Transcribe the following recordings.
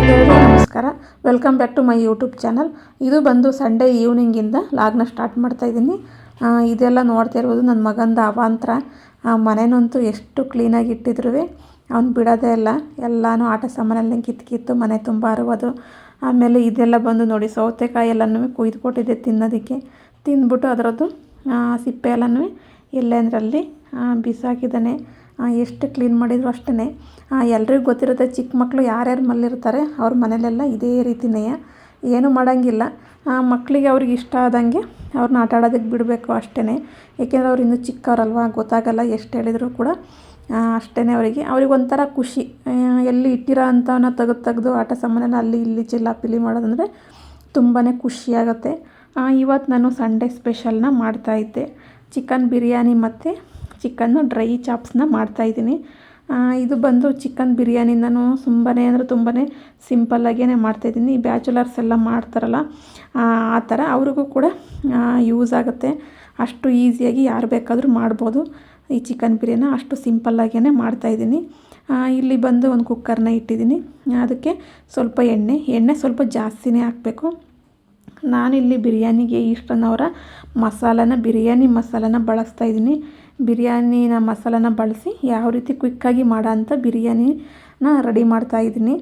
ಎಲ್ಲರಿಗೂ ನಮಸ್ಕಾರ. Welcome back to my YouTube channel. ಇದು ಬಂದು ಸಂಡೇ ಈವ್ನಿಂಗಿಂದ ಲಾಗ್ನ ಸ್ಟಾರ್ಟ್ ಮಾಡ್ತಾಯಿದ್ದೀನಿ. ಇದೆಲ್ಲ ನೋಡ್ತಾ ಇರ್ಬೋದು ನನ್ನ ಮಗಂದು ಅವಾಂತರ. ಮನೆಯಂತೂ ಎಷ್ಟು ಕ್ಲೀನಾಗಿ ಇಟ್ಟಿದ್ರು ಅವ್ನು ಬಿಡೋದೇ ಇಲ್ಲ. ಎಲ್ಲನೂ ಆಟ ಸಾಮಾನೆಲ್ಲ ಕಿತ್ತು ಮನೆ ತುಂಬ ಅರುವುದು. ಆಮೇಲೆ ಇದೆಲ್ಲ ಬಂದು ನೋಡಿ ಸೌತೆಕಾಯಿ ಎಲ್ಲನೂ ಕುಯ್ದು ಕೊಟ್ಟಿದ್ದೆ ತಿನ್ನೋದಕ್ಕೆ. ತಿಂದ್ಬಿಟ್ಟು ಅದರದ್ದು ಸಿಪ್ಪೆ ಎಲ್ಲನೂ ಎಲ್ಲೆಂದರಲ್ಲಿ ಬಿಸಾಕಿದ್ದಾನೆ. ಎಷ್ಟು ಕ್ಲೀನ್ ಮಾಡಿದ್ರು ಅಷ್ಟೇ. ಎಲ್ರಿಗೂ ಗೊತ್ತಿರುತ್ತೆ, ಚಿಕ್ಕ ಮಕ್ಕಳು ಯಾರ್ಯಾರು ಮನೇಲಿರ್ತಾರೆ ಅವ್ರ ಮನೇಲೆಲ್ಲ ಇದೇ ರೀತಿನೇ, ಏನೂ ಮಾಡೋಂಗಿಲ್ಲ. ಮಕ್ಕಳಿಗೆ ಅವ್ರಿಗೆ ಇಷ್ಟ ಆದಂಗೆ ಅವ್ರನ್ನ ಆಟ ಆಡೋದಕ್ಕೆ ಬಿಡಬೇಕು ಅಷ್ಟೇ. ಏಕೆಂದರೆ ಅವ್ರು ಇನ್ನೂ ಚಿಕ್ಕವರಲ್ವ, ಗೊತ್ತಾಗಲ್ಲ. ಎಷ್ಟು ಹೇಳಿದ್ರು ಕೂಡ ಅಷ್ಟೇ ಅವ್ರಿಗೆ ಒಂಥರ ಖುಷಿ. ಎಲ್ಲಿ ಇಟ್ಟಿರೋ ಅಂಥವನ್ನ ತೆಗೆದು ಆಟ ಸಾಮಾನೆಲ್ಲ ಅಲ್ಲಿ ಇಲ್ಲಿ ಚಿಲ್ಲಾಪಿಲ್ಲಿ ಮಾಡೋದಂದರೆ ತುಂಬಾ ಖುಷಿಯಾಗುತ್ತೆ. ಇವತ್ತು ನಾನು ಸಂಡೇ ಸ್ಪೆಷಲ್ನ ಮಾಡ್ತಾಯಿದ್ದೆ. ಚಿಕನ್ ಬಿರಿಯಾನಿ ಮತ್ತು ಚಿಕನ್ನು ಡ್ರೈ ಚಾಪ್ಸ್ನ ಮಾಡ್ತಾಯಿದ್ದೀನಿ. ಇದು ಬಂದು ಚಿಕನ್ ಬಿರಿಯಾನಿ ನಾನು ತುಂಬಾ ಸಿಂಪಲ್ಲಾಗೇ ಮಾಡ್ತಾಯಿದ್ದೀನಿ. ಬ್ಯಾಚುಲರ್ಸ್ ಎಲ್ಲ ಮಾಡ್ತಾರಲ್ಲ ಆ ಥರ ಅವ್ರಿಗೂ ಕೂಡ ಯೂಸ್ ಆಗುತ್ತೆ. ಅಷ್ಟು ಈಸಿಯಾಗಿ ಯಾರು ಬೇಕಾದರೂ ಮಾಡ್ಬೋದು ಈ ಚಿಕನ್ ಬಿರಿಯಾನಿ. ಅಷ್ಟು ಸಿಂಪಲ್ಲಾಗೇ ಮಾಡ್ತಾಯಿದ್ದೀನಿ. ಇಲ್ಲಿ ಬಂದು ಒಂದು ಕುಕ್ಕರ್ನ ಇಟ್ಟಿದ್ದೀನಿ. ಅದಕ್ಕೆ ಸ್ವಲ್ಪ ಎಣ್ಣೆ ಸ್ವಲ್ಪ ಜಾಸ್ತಿನೇ ಹಾಕಬೇಕು. ನಾನಿಲ್ಲಿ ಬಿರಿಯಾನಿಗೆ ಇಷ್ಟನ್ನವರ ಬಿರಿಯಾನಿ ಮಸಾಲನ ಬಳಸ್ತಾಯಿದ್ದೀನಿ. ಬಿರಿಯಾನಿನ ಮಸಾಲನ ಬಳಸಿ ಯಾವ ರೀತಿ ಕ್ವಿಕ್ಕಾಗಿ ಮಾಡೋ ಅಂಥ ಬಿರಿಯಾನಿನ ರೆಡಿ ಮಾಡ್ತಾಯಿದ್ದೀನಿ.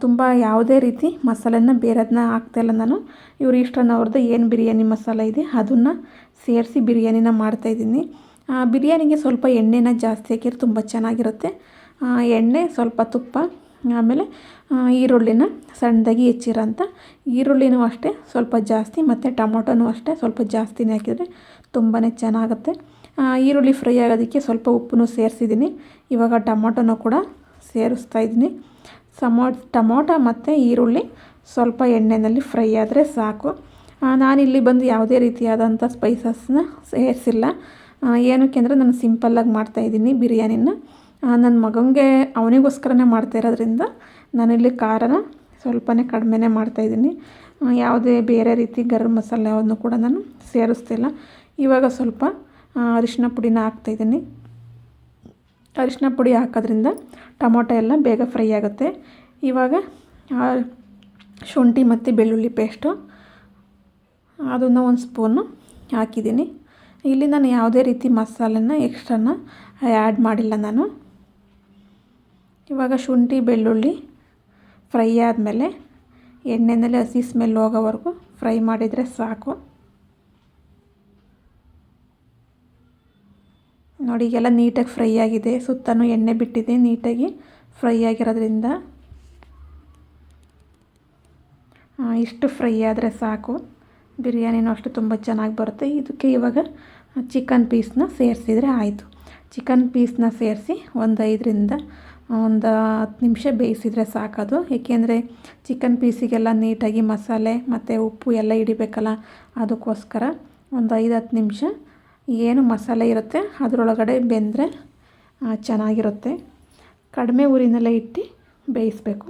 ತುಂಬ ಯಾವುದೇ ರೀತಿ ಮಸಾಲೆನ ಬೇರೆದನ್ನ ಹಾಕ್ತಾಯಿಲ್ಲ ನಾನು. ಇವರು ಇಷ್ಟನ್ನವ್ರದ್ದು ಏನು ಬಿರಿಯಾನಿ ಮಸಾಲ ಇದೆ ಅದನ್ನು ಸೇರಿಸಿ ಬಿರಿಯಾನಿನ ಮಾಡ್ತಾಯಿದ್ದೀನಿ. ಬಿರಿಯಾನಿಗೆ ಸ್ವಲ್ಪ ಎಣ್ಣೆನ ಜಾಸ್ತಿ ಹಾಕಿದ್ರೆ ತುಂಬ ಚೆನ್ನಾಗಿರುತ್ತೆ. ಎಣ್ಣೆ, ಸ್ವಲ್ಪ ತುಪ್ಪ, ಆಮೇಲೆ ಈರುಳ್ಳಿನ ಸಣ್ಣದಾಗಿ ಹೆಚ್ಚಿರೋಂಥ ಈರುಳ್ಳಿನೂ ಅಷ್ಟೇ ಸ್ವಲ್ಪ ಜಾಸ್ತಿ, ಮತ್ತು ಟೊಮೊಟೊನೂ ಅಷ್ಟೇ ಸ್ವಲ್ಪ ಜಾಸ್ತಿನೇ ಹಾಕಿದರೆ ತುಂಬಾ ಚೆನ್ನಾಗುತ್ತೆ. ಈರುಳ್ಳಿ ಫ್ರೈ ಆಗೋದಕ್ಕೆ ಸ್ವಲ್ಪ ಉಪ್ಪನ್ನು ಸೇರಿಸಿದ್ದೀನಿ. ಇವಾಗ ಟೊಮೊಟೊನೂ ಕೂಡ ಸೇರಿಸ್ತಾಯಿದ್ದೀನಿ. ಟೊಮೊಟೊ ಮತ್ತು ಈರುಳ್ಳಿ ಸ್ವಲ್ಪ ಎಣ್ಣೆಯಲ್ಲಿ ಫ್ರೈ ಆದರೆ ಸಾಕು. ನಾನಿಲ್ಲಿ ಬಂದು ಯಾವುದೇ ರೀತಿಯಾದಂಥ ಸ್ಪೈಸಸ್ನ ಸೇರಿಸಿಲ್ಲ. ಏನಕ್ಕೆ ಅಂದರೆ ನಾನು ಸಿಂಪಲ್ಲಾಗಿ ಮಾಡ್ತಾಯಿದ್ದೀನಿ ಬಿರಿಯಾನಿನ. ನನ್ನ ಮಗನಿಗೆ ಅವನಿಗೋಸ್ಕರನೇ ಮಾಡ್ತಾಯಿರೋದ್ರಿಂದ ನಾನಿಲ್ಲಿ ಖಾರನ ಸ್ವಲ್ಪನೇ ಕಡಿಮೆನೇ ಮಾಡ್ತಾಯಿದ್ದೀನಿ. ಯಾವುದೇ ಬೇರೆ ರೀತಿ ಗರಂ ಮಸಾಲೆ ಯಾವುದನ್ನು ಕೂಡ ನಾನು ಸೇರಿಸ್ತಿಲ್ಲ. ಇವಾಗ ಸ್ವಲ್ಪ ಅರಿಶಿನ ಪುಡಿನ ಹಾಕ್ತಾಯಿದ್ದೀನಿ. ಅರಿಶಿನ ಪುಡಿ ಹಾಕೋದ್ರಿಂದ ಟೊಮೊಟೊ ಎಲ್ಲ ಬೇಗ ಫ್ರೈ ಆಗುತ್ತೆ. ಇವಾಗ ಶುಂಠಿ ಮತ್ತು ಬೆಳ್ಳುಳ್ಳಿ ಪೇಸ್ಟು ಅದನ್ನು ಒಂದು ಸ್ಪೂನು ಹಾಕಿದ್ದೀನಿ. ಇಲ್ಲಿ ನಾನು ಯಾವುದೇ ರೀತಿ ಮಸಾಲೆನ ಎಕ್ಸ್ಟ್ರಾನ ಆ್ಯಡ್ ಮಾಡಿಲ್ಲ ನಾನು. ಇವಾಗ ಶುಂಠಿ ಬೆಳ್ಳುಳ್ಳಿ ಫ್ರೈ ಆದಮೇಲೆ ಎಣ್ಣೆಯಲ್ಲಿ ಹಸಿ ಸ್ಮೆಲ್ ಹೋಗೋವರೆಗೂ ಫ್ರೈ ಮಾಡಿದರೆ ಸಾಕು. ನೋಡಿ, ಈಗೆಲ್ಲ ನೀಟಾಗಿ ಫ್ರೈ ಆಗಿದೆ. ಸುತ್ತಲೂ ಎಣ್ಣೆ ಬಿಟ್ಟಿದೆ, ನೀಟಾಗಿ ಫ್ರೈ ಆಗಿರೋದ್ರಿಂದ ಇಷ್ಟು ಫ್ರೈ ಆದರೆ ಸಾಕು. ಬಿರಿಯಾನಿನೂ ಅಷ್ಟು ತುಂಬ ಚೆನ್ನಾಗಿ ಬರುತ್ತೆ. ಇದಕ್ಕೆ ಇವಾಗ ಚಿಕನ್ ಪೀಸ್ನ ಸೇರಿಸಿದರೆ ಆಯಿತು. ಚಿಕನ್ ಪೀಸ್ನ ಸೇರಿಸಿ ಒಂದು 5ರಿಂದ 10 ನಿಮಿಷ ಬೇಯಿಸಿದರೆ ಸಾಕದು. ಏಕೆಂದರೆ ಚಿಕನ್ ಪೀಸಿಗೆಲ್ಲ ನೀಟಾಗಿ ಮಸಾಲೆ ಮತ್ತು ಉಪ್ಪು ಎಲ್ಲ ಹಿಡಿಬೇಕಲ್ಲ, ಅದಕ್ಕೋಸ್ಕರ ಒಂದು 5-10 ನಿಮಿಷ ಏನು ಮಸಾಲೆ ಇರುತ್ತೆ ಅದರೊಳಗಡೆ ಬೆಂದರೆ ಚೆನ್ನಾಗಿರುತ್ತೆ. ಕಡಿಮೆ ಉರಿನಲ್ಲೇ ಇಟ್ಟು ಬೇಯಿಸಬೇಕು.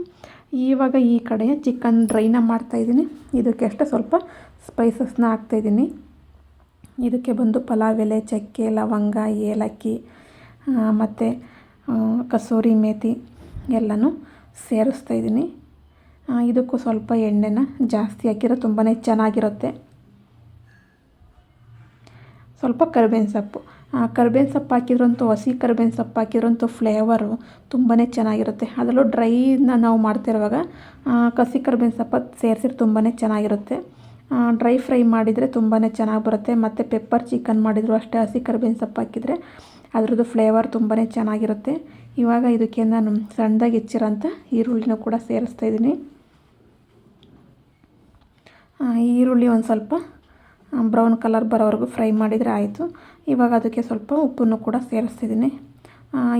ಇವಾಗ ಈ ಕಡೆ ಚಿಕನ್ ಡ್ರೈನ ಮಾಡ್ತಾಯಿದ್ದೀನಿ. ಇದಕ್ಕೆ ಅಷ್ಟೇ ಸ್ವಲ್ಪ ಸ್ಪೈಸಸ್ನ ಹಾಕ್ತಾಯಿದ್ದೀನಿ. ಇದಕ್ಕೆ ಬಂದು ಪಲಾವ್ ಎಲೆ, ಚಕ್ಕೆ, ಲವಂಗ, ಏಲಕ್ಕಿ ಮತ್ತು ಕಸೂರಿ ಮೇಥಿ ಎಲ್ಲನೂ ಸೇರಿಸ್ತಾಯಿದ್ದೀನಿ. ಇದಕ್ಕೂ ಸ್ವಲ್ಪ ಎಣ್ಣೆನ ಜಾಸ್ತಿ ಹಾಕಿದ್ರೆ ತುಂಬಾ ಚೆನ್ನಾಗಿರುತ್ತೆ. ಸ್ವಲ್ಪ ಕರಿಬೇವಿನ ಸೊಪ್ಪು ಹಾಕಿದ್ರಂತೂ, ಹಸಿ ಕರಿಬೇವಿನ ಸೊಪ್ಪು ಹಾಕಿದ್ರಂತೂ ಫ್ಲೇವರು ತುಂಬಾ ಚೆನ್ನಾಗಿರುತ್ತೆ. ಅದರಲ್ಲೂ ಡ್ರೈನ ನಾವು ಮಾಡ್ತಿರುವಾಗ ಹಸಿ ಕರಿಬೇವಿನ ಸೊಪ್ಪು ಸೇರಿಸಿದ್ರೆ ತುಂಬಾ ಚೆನ್ನಾಗಿರುತ್ತೆ. ಡ್ರೈ ಫ್ರೈ ಮಾಡಿದರೆ ತುಂಬಾ ಚೆನ್ನಾಗಿ ಬರುತ್ತೆ. ಮತ್ತು ಪೆಪ್ಪರ್ ಚಿಕನ್ ಮಾಡಿದರೂ ಅಷ್ಟೇ ಹಸಿ ಕರಿಬೇವಿನ ಸೊಪ್ಪು ಹಾಕಿದರೆ ಅದರದ್ದು ಫ್ಲೇವರ್ ತುಂಬಾ ಚೆನ್ನಾಗಿರುತ್ತೆ. ಇವಾಗ ಇದಕ್ಕೆ ನಾನು ಸಣ್ಣದಾಗಿ ಹೆಚ್ಚಿರೋಂಥ ಈರುಳ್ಳಿನೂ ಕೂಡ ಸೇರಿಸ್ತಾಯಿದ್ದೀನಿ. ಈರುಳ್ಳಿ ಒಂದು ಸ್ವಲ್ಪ ಬ್ರೌನ್ ಕಲರ್ ಬರೋವರೆಗೂ ಫ್ರೈ ಮಾಡಿದರೆ ಆಯಿತು. ಇವಾಗ ಅದಕ್ಕೆ ಸ್ವಲ್ಪ ಉಪ್ಪನ್ನು ಕೂಡ ಸೇರಿಸ್ತಿದ್ದೀನಿ.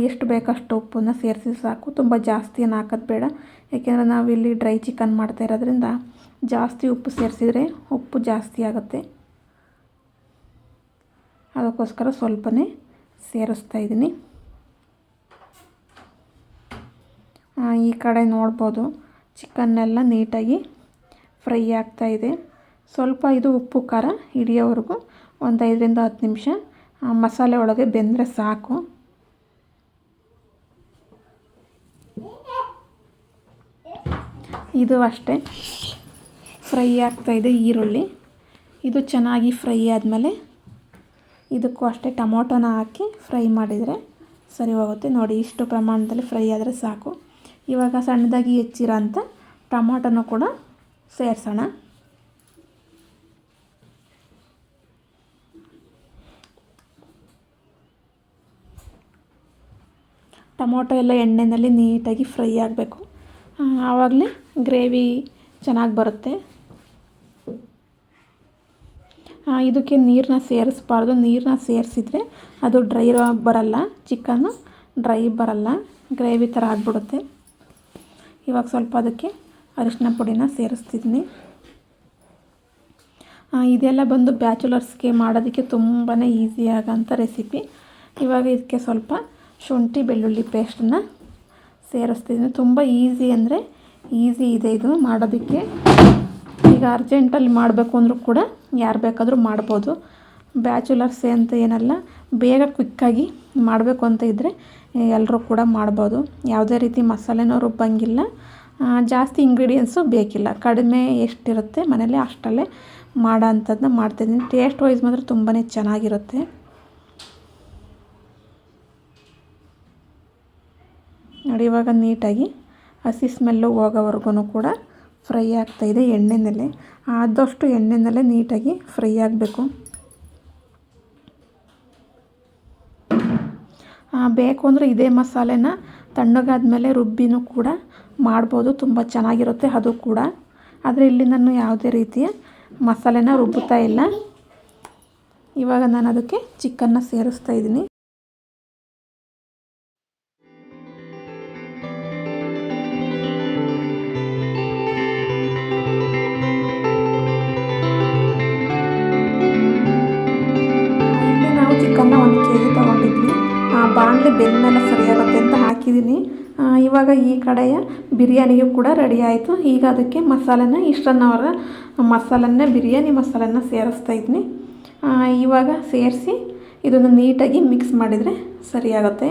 ಎಷ್ಟು ಬೇಕಷ್ಟು ಉಪ್ಪನ್ನು ಸೇರಿಸಿ ಸಾಕು. ತುಂಬ ಜಾಸ್ತಿ ಏನು ಹಾಕೋದು ಬೇಡ. ಏಕೆಂದರೆ ನಾವಿಲ್ಲಿ ಡ್ರೈ ಚಿಕನ್ ಮಾಡ್ತಾ ಇರೋದ್ರಿಂದ ಜಾಸ್ತಿ ಉಪ್ಪು ಸೇರಿಸಿದರೆ ಉಪ್ಪು ಜಾಸ್ತಿ ಆಗುತ್ತೆ. ಅದಕ್ಕೋಸ್ಕರ ಸ್ವಲ್ಪನೇ ಸೇರಿಸ್ತಾಯಿದ್ದೀನಿ. ಈ ಕಡೆ ನೋಡ್ಬೋದು ಚಿಕನ್ನೆಲ್ಲ ನೀಟಾಗಿ ಫ್ರೈ ಆಗ್ತಾಯಿದೆ. ಸ್ವಲ್ಪ ಇದು ಉಪ್ಪು ಖಾರ ಹಿಡಿಯೋವರೆಗೂ ಒಂದು 5ರಿಂದ 10 ನಿಮಿಷ ಮಸಾಲೆ ಒಳಗೆ ಬೆಂದರೆ ಸಾಕು. ಇದು ಅಷ್ಟೇ ಫ್ರೈ ಆಗ್ತಾಯಿದೆ ಈರುಳ್ಳಿ. ಇದು ಚೆನ್ನಾಗಿ ಫ್ರೈ ಆದಮೇಲೆ ಇದಕ್ಕೂ ಅಷ್ಟೇ ಟೊಮೊಟೊನ ಹಾಕಿ ಫ್ರೈ ಮಾಡಿದರೆ ಸರಿ ಹೋಗುತ್ತೆ. ನೋಡಿ, ಇಷ್ಟು ಪ್ರಮಾಣದಲ್ಲಿ ಫ್ರೈ ಆದರೆ ಸಾಕು. ಇವಾಗ ಸಣ್ಣದಾಗಿ ಹೆಚ್ಚಿರೋ ಅಂಥ ಟೊಮೊಟೊನೂ ಕೂಡ ಸೇರಿಸೋಣ. ಟೊಮೊಟೊ ಎಲ್ಲ ಎಣ್ಣೆಯಲ್ಲಿ ನೀಟಾಗಿ ಫ್ರೈ ಆಗಬೇಕು. ಆವಾಗಲೇ ಗ್ರೇವಿ ಚೆನ್ನಾಗಿ ಬರುತ್ತೆ. ಇದಕ್ಕೆ ನೀರನ್ನ ಸೇರಿಸ್ಬಾರ್ದು. ನೀರನ್ನ ಸೇರಿಸಿದ್ರೆ ಅದು ಡ್ರೈ ಬರಲ್ಲ, ಚಿಕನ್ನು ಡ್ರೈ ಬರಲ್ಲ, ಗ್ರೇವಿ ಥರ ಆಗಿಬಿಡುತ್ತೆ. ಇವಾಗ ಸ್ವಲ್ಪ ಅದಕ್ಕೆ ಅರಿಶಿನ ಪುಡಿನ ಸೇರಿಸ್ತಿದ್ದೀನಿ. ಇದೆಲ್ಲ ಬಂದು ಬ್ಯಾಚುಲರ್ಸ್ಗೆ ಮಾಡೋದಕ್ಕೆ ತುಂಬಾ ಈಸಿ ಆಗೋಂಥ ರೆಸಿಪಿ. ಇವಾಗ ಇದಕ್ಕೆ ಸ್ವಲ್ಪ ಶುಂಠಿ ಬೆಳ್ಳುಳ್ಳಿ ಪೇಸ್ಟನ್ನು ಸೇರಿಸ್ತಿದ್ದೀನಿ. ತುಂಬ ಈಸಿ ಅಂದರೆ ಈಸಿ ಇದೆ ಇದು ಮಾಡೋದಕ್ಕೆ. ಈಗ ಅರ್ಜೆಂಟಲ್ಲಿ ಮಾಡಬೇಕು ಅಂದರೂ ಕೂಡ ಯಾರು ಬೇಕಾದರೂ ಮಾಡ್ಬೋದು. ಬ್ಯಾಚುಲರ್ಸೇ ಅಂತ ಏನಲ್ಲ, ಬೇಗ ಕ್ವಿಕ್ಕಾಗಿ ಮಾಡಬೇಕು ಅಂತ ಇದ್ದರೆ ಎಲ್ಲರೂ ಕೂಡ ಮಾಡ್ಬೋದು. ಯಾವುದೇ ರೀತಿ ಮಸಾಲೆನೂ ರುಬ್ಬಂಗಿಲ್ಲ, ಜಾಸ್ತಿ ಇಂಗ್ರೀಡಿಯೆಂಟ್ಸು ಬೇಕಿಲ್ಲ. ಕಡಿಮೆ ಎಷ್ಟಿರುತ್ತೆ ಮನೇಲಿ ಅಷ್ಟರಲ್ಲೇ ಮಾಡೋ ಅಂಥದ್ದನ್ನ ಮಾಡ್ತಾಯಿದ್ದೀನಿ. ಟೇಸ್ಟ್ ವೈಸ್ ಮಾತ್ರ ತುಂಬಾ ಚೆನ್ನಾಗಿರುತ್ತೆ. ನೋಡಿ, ಇವಾಗ ನೀಟಾಗಿ ಹಸಿ ಸ್ಮೆಲ್ಲು ಹೋಗೋವರೆಗೂ ಕೂಡ ಫ್ರೈ ಆಗ್ತಾಯಿದೆ ಎಣ್ಣೆನಲ್ಲೇ. ಆದಷ್ಟು ಎಣ್ಣೆನಲ್ಲೇ ನೀಟಾಗಿ ಫ್ರೈ ಆಗಬೇಕು. ಬೇಕು ಅಂದರೆ ಇದೇ ಮಸಾಲೆನ ತಣ್ಣಗಾದ್ಮೇಲೆ ರುಬ್ಬಿನೂ ಕೂಡ ಮಾಡ್ಬೋದು, ತುಂಬ ಚೆನ್ನಾಗಿರುತ್ತೆ ಅದು ಕೂಡ. ಆದರೆ ಇಲ್ಲಿ ನಾನು ಯಾವುದೇ ರೀತಿಯ ಮಸಾಲೆನ ರುಬ್ಬುತ್ತಾ ಇಲ್ಲ. ಇವಾಗ ನಾನು ಅದಕ್ಕೆ ಚಿಕನ್ನ ಸೇರಿಸ್ತಾ ಇದ್ದೀನಿ. ಚಿಕನ್ನ 1 kg ತೊಗೊಂಡಿದ್ವಿ. ಬಾಣಲೆ ಬೆಂದಮೇಲೆ ಸರಿಯಾಗುತ್ತೆ ಅಂತ ಹಾಕಿದ್ದೀನಿ. ಇವಾಗ ಈ ಕಡೆಯ ಬಿರಿಯಾನಿಗೂ ಕೂಡ ರೆಡಿ ಆಯಿತು. ಈಗ ಅದಕ್ಕೆ ಮಸಾಲೆನ ಇಷ್ಟನ್ನವರ ಮಸಾಲನ್ನೇ ಬಿರಿಯಾನಿ ಮಸಾಲೆನ ಸೇರಿಸ್ತಾ ಇದ್ದೀನಿ. ಇವಾಗ ಸೇರಿಸಿ ಇದನ್ನು ನೀಟಾಗಿ ಮಿಕ್ಸ್ ಮಾಡಿದರೆ ಸರಿಯಾಗುತ್ತೆ.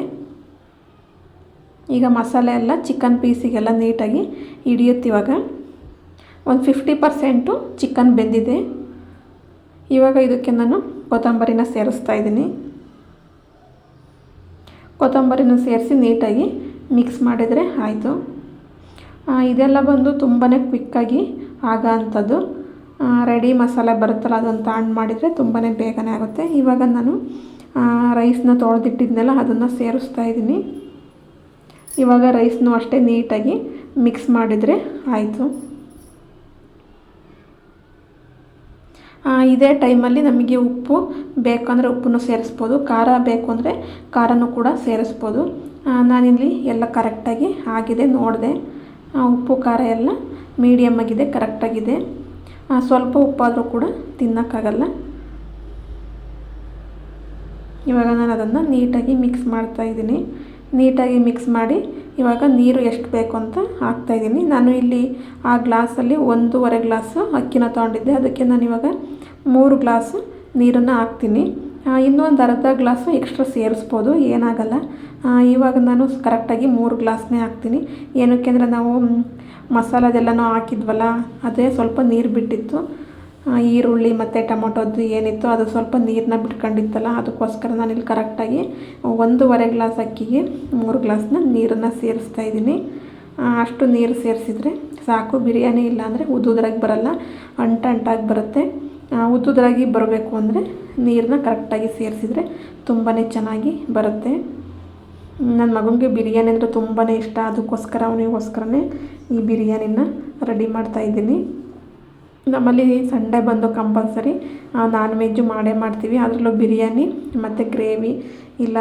ಈಗ ಮಸಾಲೆ ಎಲ್ಲ ಚಿಕನ್ ಪೀಸಿಗೆಲ್ಲ ನೀಟಾಗಿ ಹಿಡಿಯುತ್ತೆ. ಇವಾಗ ಒಂದು 50% ಚಿಕನ್ ಬೆಂದಿದೆ. ಇವಾಗ ಇದಕ್ಕೆ ನಾನು ಕೊತ್ತಂಬರಿನ ಸೇರಿಸ್ತಾ ಇದ್ದೀನಿ. ಕೊತ್ತಂಬರಿನ ಸೇರಿಸಿ ನೀಟಾಗಿ ಮಿಕ್ಸ್ ಮಾಡಿದರೆ ಆಯಿತು. ಇದೆಲ್ಲ ಬಂದು ತುಂಬಾ ಕ್ವಿಕ್ಕಾಗಿ ಆಗೋ ಅಂಥದ್ದು. ರೆಡಿ ಮಸಾಲೆ ಬರುತ್ತಲ್ಲ, ಅದನ್ನು ತಗೊಂಡು ಮಾಡಿದರೆ ತುಂಬಾ ಬೇಗನೆ ಆಗುತ್ತೆ. ಇವಾಗ ನಾನು ರೈಸ್ನ ತೊಳೆದಿಟ್ಟಿದ್ನೆಲ್ಲ ಅದನ್ನು ಸೇರಿಸ್ತಾ ಇದ್ದೀನಿ. ಇವಾಗ ರೈಸ್ನೂ ಅಷ್ಟೇ ನೀಟಾಗಿ ಮಿಕ್ಸ್ ಮಾಡಿದರೆ ಆಯಿತು. ಇದೇ ಟೈಮಲ್ಲಿ ನಮಗೆ ಉಪ್ಪು ಬೇಕಂದರೆ ಉಪ್ಪನ್ನು ಸೇರಿಸ್ಬೋದು, ಖಾರ ಬೇಕು ಅಂದರೆ ಖಾರನೂ ಕೂಡ ಸೇರಿಸ್ಬೋದು. ನಾನಿಲ್ಲಿ ಎಲ್ಲ ಕರೆಕ್ಟಾಗಿ ಆಗಿದೆ ನೋಡಿದೆ. ಉಪ್ಪು ಖಾರ ಎಲ್ಲ ಮೀಡಿಯಮ್ ಆಗಿದೆ, ಕರೆಕ್ಟಾಗಿದೆ. ಸ್ವಲ್ಪ ಉಪ್ಪಾದರೂ ಕೂಡ ತಿನ್ನೋಕ್ಕಾಗಲ್ಲ. ಇವಾಗ ನಾನು ಅದನ್ನು ನೀಟಾಗಿ ಮಿಕ್ಸ್ ಮಾಡ್ತಾಯಿದ್ದೀನಿ. ನೀಟಾಗಿ ಮಿಕ್ಸ್ ಮಾಡಿ ಇವಾಗ ನೀರು ಎಷ್ಟು ಬೇಕು ಅಂತ ಹಾಕ್ತಾಯಿದ್ದೀನಿ. ನಾನು ಇಲ್ಲಿ ಆ ಗ್ಲಾಸಲ್ಲಿ 1.5 ಗ್ಲಾಸು ಅಕ್ಕಿನ ತೊಗೊಂಡಿದ್ದೆ. ಅದಕ್ಕೆ ನಾನು ಇವಾಗ 3 ಗ್ಲಾಸು ನೀರನ್ನು ಹಾಕ್ತೀನಿ. ಇನ್ನೂ ಒಂದು ಅರ್ಧ ಗ್ಲಾಸು ಎಕ್ಸ್ಟ್ರಾ ಸೇರಿಸ್ಬೋದು, ಏನಾಗಲ್ಲ. ಇವಾಗ ನಾನು ಕರೆಕ್ಟಾಗಿ 3 ಗ್ಲಾಸ್ನೇ ಹಾಕ್ತೀನಿ. ಏನಕ್ಕೆ ಅಂದರೆ ನಾವು ಮಸಾಲದೆಲ್ಲನೂ ಹಾಕಿದ್ವಲ್ಲ, ಅದೇ ಸ್ವಲ್ಪ ನೀರು ಬಿಟ್ಟಿತ್ತು. ಈರುಳ್ಳಿ ಮತ್ತು ಟೊಮೊಟೊದ್ದು ಏನಿತ್ತು ಅದು ಸ್ವಲ್ಪ ನೀರನ್ನ ಬಿಟ್ಕೊಂಡಿತ್ತಲ್ಲ, ಅದಕ್ಕೋಸ್ಕರ ನಾನಿಲ್ಲಿ ಕರೆಕ್ಟಾಗಿ 1.5 ಗ್ಲಾಸ್ ಅಕ್ಕಿಗೆ 3 ಗ್ಲಾಸ್ನ ನೀರನ್ನು ಸೇರಿಸ್ತಾ ಇದ್ದೀನಿ. ಅಷ್ಟು ನೀರು ಸೇರಿಸಿದರೆ ಸಾಕು. ಬಿರಿಯಾನಿ ಇಲ್ಲಾಂದರೆ ಉದ್ದುದ್ರಾಗಿ ಬರಲ್ಲ, ಅಂಟಾಗಿ ಬರುತ್ತೆ. ಉದ್ದುದ್ರಾಗಿ ಬರಬೇಕು ಅಂದರೆ ನೀರನ್ನ ಕರೆಕ್ಟಾಗಿ ಸೇರಿಸಿದರೆ ತುಂಬಾ ಚೆನ್ನಾಗಿ ಬರುತ್ತೆ. ನನ್ನ ಮಗನಿಗೆ ಬಿರಿಯಾನಿ ಅಂದರೆ ತುಂಬಾ ಇಷ್ಟ. ಅದಕ್ಕೋಸ್ಕರ ಅವನಿಗೋಸ್ಕರನೇ ಈ ಬಿರಿಯಾನಿನ ರೆಡಿ ಮಾಡ್ತಾಯಿದ್ದೀನಿ. ನಮ್ಮಲ್ಲಿ ಸಂಡೇ ಬಂದು ಕಂಪಲ್ಸರಿ ನಾನ್ ವೆಜ್ಜು ಮಾಡೇ ಮಾಡ್ತೀವಿ. ಅದರಲ್ಲೂ ಬಿರಿಯಾನಿ ಮತ್ತು ಗ್ರೇವಿ ಇಲ್ಲ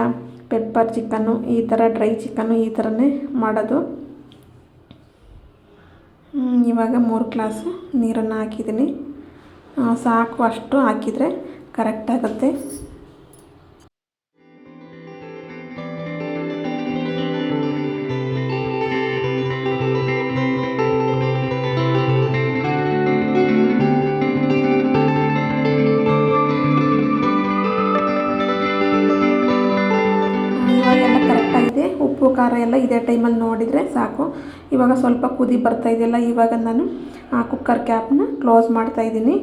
ಪೆಪ್ಪರ್ ಚಿಕನ್ನು, ಈ ಥರ ಡ್ರೈ ಚಿಕನ್ನು ಈ ಥರನೇ ಮಾಡೋದು. ಇವಾಗ 3 ಗ್ಲಾಸು ನೀರನ್ನು ಹಾಕಿದ್ದೀನಿ. ಸಾಕು, ಅಷ್ಟು ಹಾಕಿದರೆ ಕರೆಕ್ಟಾಗುತ್ತೆ. ವಾರ ಎಲ್ಲ ಇದೇ ಟೈಮಲ್ಲಿ ನೋಡಿದರೆ ಸಾಕು. ಇವಾಗ ಸ್ವಲ್ಪ ಕುದಿ ಬರ್ತಾಯಿದೆಯಲ್ಲ, ಇವಾಗ ನಾನು ಕುಕ್ಕರ್ ಕ್ಯಾಪ್ನ ಕ್ಲೋಸ್ ಮಾಡ್ತಾಯಿದ್ದೀನಿ.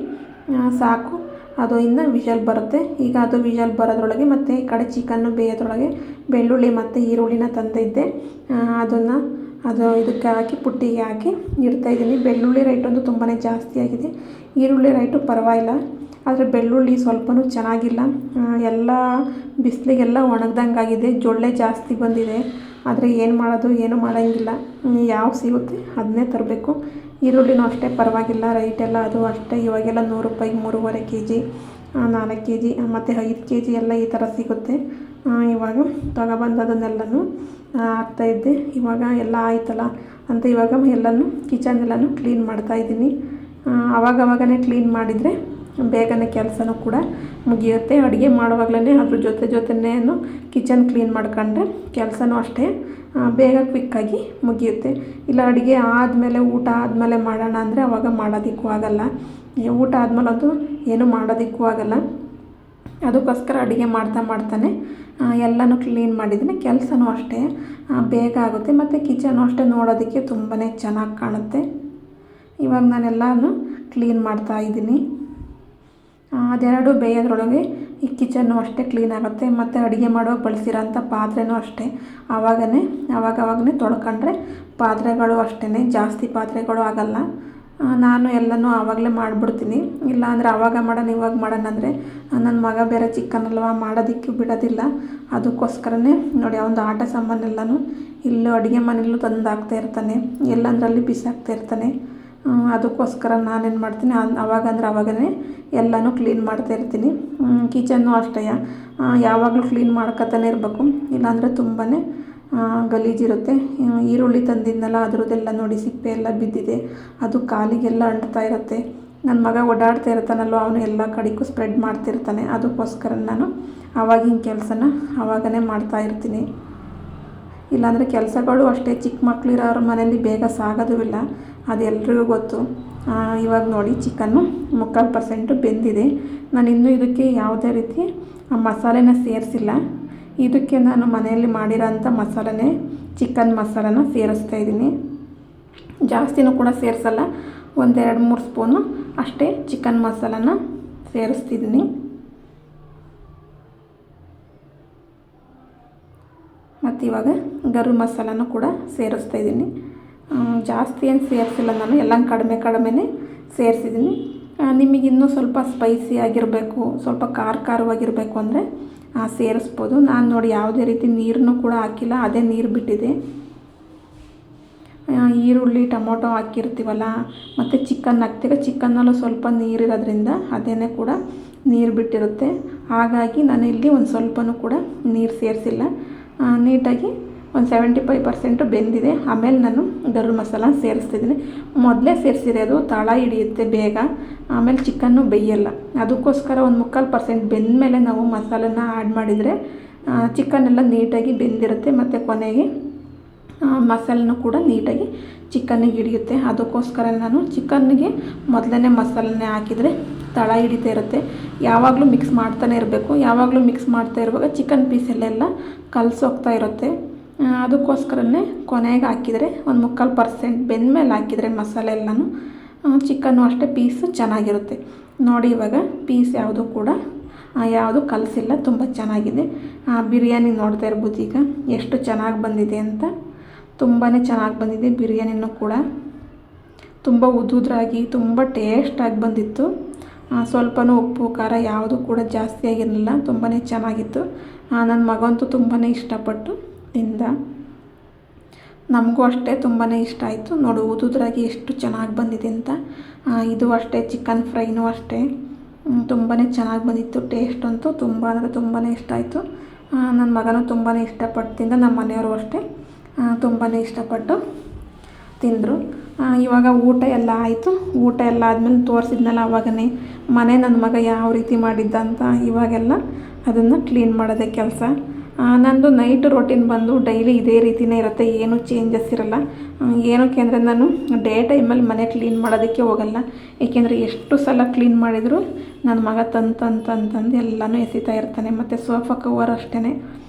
ಸಾಕು, ಅದು ಇನ್ನು ವಿಷಲ್ ಬರುತ್ತೆ. ಈಗ ಅದು ವಿಷಲ್ ಬರೋದ್ರೊಳಗೆ ಮತ್ತು ಈ ಕಡೆ ಚಿಕನ್ನು ಬೇಯೋದ್ರೊಳಗೆ ಬೆಳ್ಳುಳ್ಳಿ ಮತ್ತು ಈರುಳ್ಳಿನ ತಂದಿದ್ದೆ. ಅದು ಇದಕ್ಕೆ ಹಾಕಿ ಪುಟ್ಟಿಗೆ ಹಾಕಿ ಇಡ್ತಾಯಿದ್ದೀನಿ. ಬೆಳ್ಳುಳ್ಳಿ ರೇಟೊಂದು ತುಂಬಾ ಜಾಸ್ತಿ ಆಗಿದೆ. ಈರುಳ್ಳಿ ರೇಟು ಪರವಾಗಿಲ್ಲ, ಆದರೆ ಬೆಳ್ಳುಳ್ಳಿ ಸ್ವಲ್ಪನೂ ಚೆನ್ನಾಗಿಲ್ಲ. ಎಲ್ಲ ಬಿಸಿಲಿಗೆಲ್ಲ ಒಣಗ್ದಂಗೆ ಆಗಿದೆ, ಜೊಳ್ಳೆ ಜಾಸ್ತಿ ಬಂದಿದೆ. ಆದರೆ ಏನು ಮಾಡೋದು, ಏನೂ ಮಾಡೋಂಗಿಲ್ಲ. ಯಾವ ಸಿಗುತ್ತೆ ಅದನ್ನೇ ತರಬೇಕು. ಈರುಳ್ಳಿನೂ ಅಷ್ಟೇ ಪರವಾಗಿಲ್ಲ, ರೈಟೆಲ್ಲ ಅದು ಅಷ್ಟೇ. ಇವಾಗೆಲ್ಲ 100 ರೂಪಾಯಿಗೆ 3.5 kg, 4 kg ಮತ್ತು 5 kg ಎಲ್ಲ ಈ ಥರ ಸಿಗುತ್ತೆ. ಇವಾಗ ತಗೊಬಂದು ಅದನ್ನೆಲ್ಲನೂ ಹಾಕ್ತಾಯಿದ್ದೆ. ಇವಾಗ ಎಲ್ಲ ಆಯ್ತಲ್ಲ ಅಂತ ಇವಾಗ ಎಲ್ಲನೂ ಕಿಚನ್ ಎಲ್ಲನೂ ಕ್ಲೀನ್ ಮಾಡ್ತಾಯಿದ್ದೀನಿ. ಆವಾಗವಾಗನೇ ಕ್ಲೀನ್ ಮಾಡಿದರೆ ಬೇಗನೆ ಕೆಲಸನೂ ಕೂಡ ಮುಗಿಯುತ್ತೆ. ಅಡುಗೆ ಮಾಡುವಾಗಲೇ ಅದ್ರ ಜೊತೆನೇನು ಕಿಚನ್ ಕ್ಲೀನ್ ಮಾಡ್ಕೊಂಡ್ರೆ ಕೆಲಸನೂ ಅಷ್ಟೇ ಬೇಗ ಕ್ವಿಕ್ಕಾಗಿ ಮುಗಿಯುತ್ತೆ. ಇಲ್ಲ ಅಡುಗೆ ಆದಮೇಲೆ, ಊಟ ಆದಮೇಲೆ ಮಾಡೋಣ ಅಂದರೆ ಆವಾಗ ಮಾಡೋದಕ್ಕೂ ಆಗಲ್ಲ. ಊಟ ಆದಮೇಲೆ ಅದು ಏನೂ ಮಾಡೋದಕ್ಕೂ ಆಗಲ್ಲ. ಅದಕ್ಕೋಸ್ಕರ ಅಡುಗೆ ಮಾಡ್ತಾನೆ ಎಲ್ಲನೂ ಕ್ಲೀನ್ ಮಾಡಿದರೆ ಕೆಲಸನೂ ಅಷ್ಟೇ ಬೇಗ ಆಗುತ್ತೆ. ಮತ್ತು ಕಿಚನು ಅಷ್ಟೇ ನೋಡೋದಕ್ಕೆ ತುಂಬಾ ಚೆನ್ನಾಗಿ ಕಾಣುತ್ತೆ. ಇವಾಗ ನಾನೆಲ್ಲನೂ ಕ್ಲೀನ್ ಮಾಡ್ತಾಯಿದ್ದೀನಿ. ಅದೆರಡು ಬೇಯೋದ್ರೊಳಗೆ ಈ ಕಿಚನ್ನು ಅಷ್ಟೇ ಕ್ಲೀನ್ ಆಗುತ್ತೆ. ಮತ್ತು ಅಡುಗೆ ಮಾಡುವಾಗ ಬಳಸಿರೋಂಥ ಪಾತ್ರೆನೂ ಅಷ್ಟೇ ಆವಾಗವಾಗನೇ ತೊಳ್ಕೊಂಡ್ರೆ ಪಾತ್ರೆಗಳು ಅಷ್ಟೇ, ಜಾಸ್ತಿ ಪಾತ್ರೆಗಳು ಆಗಲ್ಲ. ನಾನು ಎಲ್ಲನೂ ಆವಾಗಲೇ ಮಾಡಿಬಿಡ್ತೀನಿ. ಇಲ್ಲಾಂದರೆ ಆವಾಗ ಮಾಡೋಣ ಇವಾಗ ಮಾಡೋಣ ಅಂದರೆ ನನ್ನ ಮಗ ಬೇರೆ ಚಿಕ್ಕನಲ್ವ, ಮಾಡೋದಕ್ಕೆ ಬಿಡೋದಿಲ್ಲ. ಅದಕ್ಕೋಸ್ಕರನೇ ನೋಡಿ ಅವನದು ಆಟ ಸಾಮಾನೆಲ್ಲನೂ ಇಲ್ಲೂ ಅಡುಗೆ ಮನೆಯಲ್ಲೂ ತಂದು ಹಾಕ್ತಾಯಿರ್ತಾನೆ, ಎಲ್ಲಂದ್ರಲ್ಲಿ ಬಿಸಾಕ್ತಾಯಿರ್ತಾನೆ. ಅದಕ್ಕೋಸ್ಕರ ನಾನೇನು ಮಾಡ್ತೀನಿ, ಆವಾಗನೇ ಎಲ್ಲನೂ ಕ್ಲೀನ್ ಮಾಡ್ತಾಯಿರ್ತೀನಿ. ಕಿಚನ್ನು ಅಷ್ಟೇ ಯಾವಾಗಲೂ ಕ್ಲೀನ್ ಮಾಡ್ಕೊತಾನೆ ಇರಬೇಕು, ಇಲ್ಲಾಂದರೆ ತುಂಬಾ ಗಲೀಜಿರುತ್ತೆ. ಈರುಳ್ಳಿ ತಂದಿದ್ನಲ್ಲ, ಅದರದ್ದೆಲ್ಲ ನೋಡಿ ಸಿಪ್ಪೆ ಎಲ್ಲ ಬಿದ್ದಿದೆ, ಅದು ಕಾಲಿಗೆಲ್ಲ ಅಂಟ್ತಾ ಇರುತ್ತೆ. ನನ್ನ ಮಗ ಓಡಾಡ್ತಾ ಇರ್ತಾನಲ್ವ, ಅವನು ಎಲ್ಲ ಕಡೆಗೂ ಸ್ಪ್ರೆಡ್ ಮಾಡ್ತಿರ್ತಾನೆ. ಅದಕ್ಕೋಸ್ಕರ ನಾನು ಆವಾಗಿನ ಕೆಲಸನ ಆವಾಗನೇ ಮಾಡ್ತಾಯಿರ್ತೀನಿ. ಇಲ್ಲಾಂದರೆ ಕೆಲಸಗಳು ಅಷ್ಟೇ, ಚಿಕ್ಕ ಮಕ್ಕಳಿರೋರ ಮನೇಲಿ ಬೇಗ ಸಾಗೋದು ಇಲ್ಲ, ಅದು ಎಲ್ರಿಗೂ ಗೊತ್ತು. ಇವಾಗ ನೋಡಿ ಚಿಕನ್ನು 3/4% ಬೆಂದಿದೆ. ನಾನು ಇನ್ನೂ ಇದಕ್ಕೆ ಯಾವುದೇ ರೀತಿ ಮಸಾಲೆನ ಸೇರಿಸಿಲ್ಲ. ಇದಕ್ಕೆ ನಾನು ಮನೆಯಲ್ಲಿ ಮಾಡಿರೋಂಥ ಮಸಾಲೆನೇ, ಚಿಕನ್ ಮಸಾಲನ ಸೇರಿಸ್ತಾಯಿದ್ದೀನಿ. ಜಾಸ್ತಿನೂ ಕೂಡ ಸೇರಿಸಲ್ಲ, 1-2-3 ಸ್ಪೂನು ಅಷ್ಟೇ ಚಿಕನ್ ಮಸಾಲನ ಸೇರಿಸ್ತಿದ್ದೀನಿ. ಮತ್ತು ಇವಾಗ ಗರಂ ಮಸಾಲನೂ ಕೂಡ ಸೇರಿಸ್ತಾಯಿದ್ದೀನಿ. ಜಾಸ್ತಿ ಏನು ಸೇರಿಸಿಲ್ಲ, ನಾನು ಎಲ್ಲ ಕಡಿಮೆನೇ ಸೇರಿಸಿದ್ದೀನಿ. ನಿಮಗಿನ್ನೂ ಸ್ವಲ್ಪ ಸ್ಪೈಸಿ ಆಗಿರಬೇಕು, ಸ್ವಲ್ಪ ಖಾರವಾಗಿರಬೇಕು ಅಂದರೆ ಸೇರಿಸ್ಬೋದು. ನಾನು ನೋಡಿ ಯಾವುದೇ ರೀತಿ ನೀರನ್ನು ಕೂಡ ಹಾಕಿಲ್ಲ, ಅದೇ ನೀರು ಬಿಟ್ಟಿದೆ. ಈರುಳ್ಳಿ ಟೊಮೊಟೊ ಹಾಕಿರ್ತೀವಲ್ಲ, ಮತ್ತು ಚಿಕನ್ ಹಾಕ್ತೀವಿ, ಚಿಕನ್ನಲ್ಲೂ ಸ್ವಲ್ಪ ನೀರಿರೋದ್ರಿಂದ ಅದೇನೇ ಕೂಡ ನೀರು ಬಿಟ್ಟಿರುತ್ತೆ. ಹಾಗಾಗಿ ನಾನು ಇಲ್ಲಿ ಒಂದು ಸ್ವಲ್ಪನೂ ಕೂಡ ನೀರು ಸೇರಿಸಿಲ್ಲ. ನೀಟಾಗಿ ಒಂದು 75% ಬೆಂದಿದೆ. ಆಮೇಲೆ ನಾನು ಗರಂ ಮಸಾಲ ಸೇರಿಸ್ತಿದ್ದೀನಿ. ಮೊದಲೇ ಸೇರಿಸಿದ್ರೆ ಅದು ತಳ ಹಿಡಿಯುತ್ತೆ ಬೇಗ, ಆಮೇಲೆ ಚಿಕನ್ನು ಬೇಯಲ್ಲ. ಅದಕ್ಕೋಸ್ಕರ 3/4% ಬೆಂದ ಮೇಲೆ ನಾವು ಮಸಾಲನ ಆ್ಯಡ್ ಮಾಡಿದರೆ ಚಿಕನ್ನೆಲ್ಲ ನೀಟಾಗಿ ಬೆಂದಿರುತ್ತೆ. ಮತ್ತು ಕೊನೆಗೆ ಮಸಾಲನೂ ಕೂಡ ನೀಟಾಗಿ ಚಿಕನ್ನಿಗೆ ಹಿಡಿಯುತ್ತೆ. ಅದಕ್ಕೋಸ್ಕರ ನಾನು ಚಿಕನ್ನಿಗೆ ಮೊದಲನೇ ಮಸಾಲನೇ ಹಾಕಿದರೆ ತಳ ಹಿಡಿತಾ ಇರುತ್ತೆ. ಯಾವಾಗಲೂ ಮಿಕ್ಸ್ ಮಾಡ್ತಾನೆ ಇರಬೇಕು. ಯಾವಾಗಲೂ ಮಿಕ್ಸ್ ಮಾಡ್ತಾ ಇರುವಾಗ ಚಿಕನ್ ಪೀಸಲ್ಲೆಲ್ಲ ಕಲಸೋಗ್ತಾ ಇರುತ್ತೆ. ಅದಕ್ಕೋಸ್ಕರನೇ ಕೊನೆಗೆ ಹಾಕಿದರೆ 3/4% ಬೆಂದ ಮೇಲೆ ಹಾಕಿದರೆ ಮಸಾಲೆ ಎಲ್ಲನೂ ಚಿಕನ್ನು ಅಷ್ಟೇ ಪೀಸು ಚೆನ್ನಾಗಿರುತ್ತೆ. ನೋಡಿ ಇವಾಗ ಪೀಸ್ ಯಾವುದು ಕಲಸಿಲ್ಲ, ತುಂಬ ಚೆನ್ನಾಗಿದೆ. ಬಿರಿಯಾನಿ ನೋಡ್ತಾ ಇರ್ಬೋದು ಈಗ ಎಷ್ಟು ಚೆನ್ನಾಗಿ ಬಂದಿದೆ ಅಂತ. ತುಂಬಾ ಚೆನ್ನಾಗಿ ಬಂದಿದೆ ಬಿರಿಯಾನಿನೂ ಕೂಡ. ತುಂಬ ಉದುದ್ರಾಗಿ ತುಂಬ ಟೇಸ್ಟಾಗಿ ಬಂದಿತ್ತು. ಸ್ವಲ್ಪನೂ ಉಪ್ಪು ಖಾರ ಯಾವುದು ಕೂಡ ಜಾಸ್ತಿ ಆಗಿರಲಿಲ್ಲ, ತುಂಬಾ ಚೆನ್ನಾಗಿತ್ತು. ನನ್ನ ಮಗಂತೂ ತುಂಬಾ ಇಷ್ಟಪಟ್ಟು ತಿಂದ. ನಮಗೂ ಅಷ್ಟೇ ತುಂಬಾ ಇಷ್ಟ ಆಯಿತು. ನೋಡು ಉದುದ್ರಾಗಿ ಎಷ್ಟು ಚೆನ್ನಾಗಿ ಬಂದಿದೆ ಅಂತ. ಇದು ಅಷ್ಟೇ, ಚಿಕನ್ ಫ್ರೈನೂ ಅಷ್ಟೇ ತುಂಬಾ ಚೆನ್ನಾಗಿ ಬಂದಿತ್ತು. ಟೇಸ್ಟ್ ಅಂತೂ ತುಂಬ ಅಂದರೆ ತುಂಬಾ ಇಷ್ಟ ಆಯಿತು. ನನ್ನ ಮಗನೂ ತುಂಬಾ ಇಷ್ಟಪಟ್ಟು ತಿಂದ, ನಮ್ಮ ಮನೆಯವರು ಅಷ್ಟೇ ತುಂಬಾ ಇಷ್ಟಪಟ್ಟು ತಿಂದರು. ಇವಾಗ ಊಟ ಎಲ್ಲ ಆಯಿತು. ಊಟ ಎಲ್ಲ ಆದಮೇಲೆ ತೋರಿಸಿದ್ನಲ್ಲ ಆವಾಗನೇ ಮನೆ ನನ್ನ ಮಗ ಯಾವ ರೀತಿ ಮಾಡಿದ್ದ ಅಂತ. ಇವಾಗೆಲ್ಲ ಅದನ್ನು ಕ್ಲೀನ್ ಮಾಡೋದೇ ಕೆಲಸ. ನಂದು ನೈಟ್ ರೊಟೀನ್ ಬಂದು ಡೈಲಿ ಇದೇ ರೀತಿಯೇ ಇರುತ್ತೆ, ಏನೂ ಚೇಂಜಸ್ ಇರೋಲ್ಲ. ಏನಕ್ಕೆ ಅಂದರೆ ನಾನು ಡೇ ಟೈಮಲ್ಲಿ ಮನೆ ಕ್ಲೀನ್ ಮಾಡೋದಕ್ಕೆ ಹೋಗಲ್ಲ. ಏಕೆಂದರೆ ಎಷ್ಟು ಸಲ ಕ್ಲೀನ್ ಮಾಡಿದರೂ ನನ್ನ ಮಗ ತಂದು ಎಲ್ಲನೂ ಎಸಿತಾ ಇರ್ತಾನೆ. ಮತ್ತು ಸೋಫಾ ಕವರ್ ಅಷ್ಟೇ